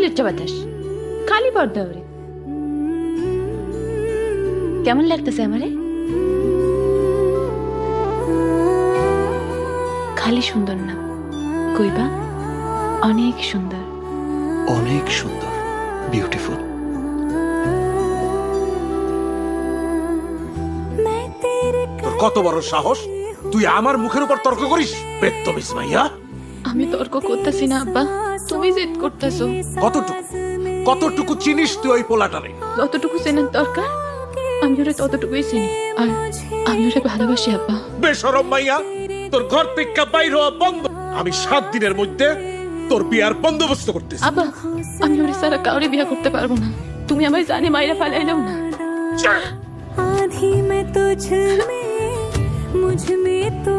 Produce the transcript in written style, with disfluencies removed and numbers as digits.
লুচ্চা বাতাস, খালি পর্দা ওরে। কেমন লাগতেছে আমারে? খালি সুন্দর না, কইবা অনেক সুন্দর। অনেক সুন্দর, বিউটিফুল। তোর কত বড় সাহস, তুই আমার মুখের উপর তর্ক করিস? বেত্তমিস মাইয়া। আমি তর্ক করতেছি না আব্বা, তুমি জেদ করতেছো। কতটুকু চিনিস তুই ওই পোলাটারে? যতটুকু চেনার দরকার আমি ওরে ততটুকুই চিনি, আর আমি ওরে ভালোবাসি আব্বা। বেশরম মাইয়া, তোর ঘর থেকে বাইর হওয়া বন্ধ। আমি 7 দিনের মধ্যে তোর বিয়ার বন্দোবস্ত করতেছি। আব্বা, আমি ওরে সারা কাউরে বিয়া করতে পারবো না। তুমি আমায় জানে মাইরা ফালাইলেও না। आधी मैं तुझ में, मुझ में तो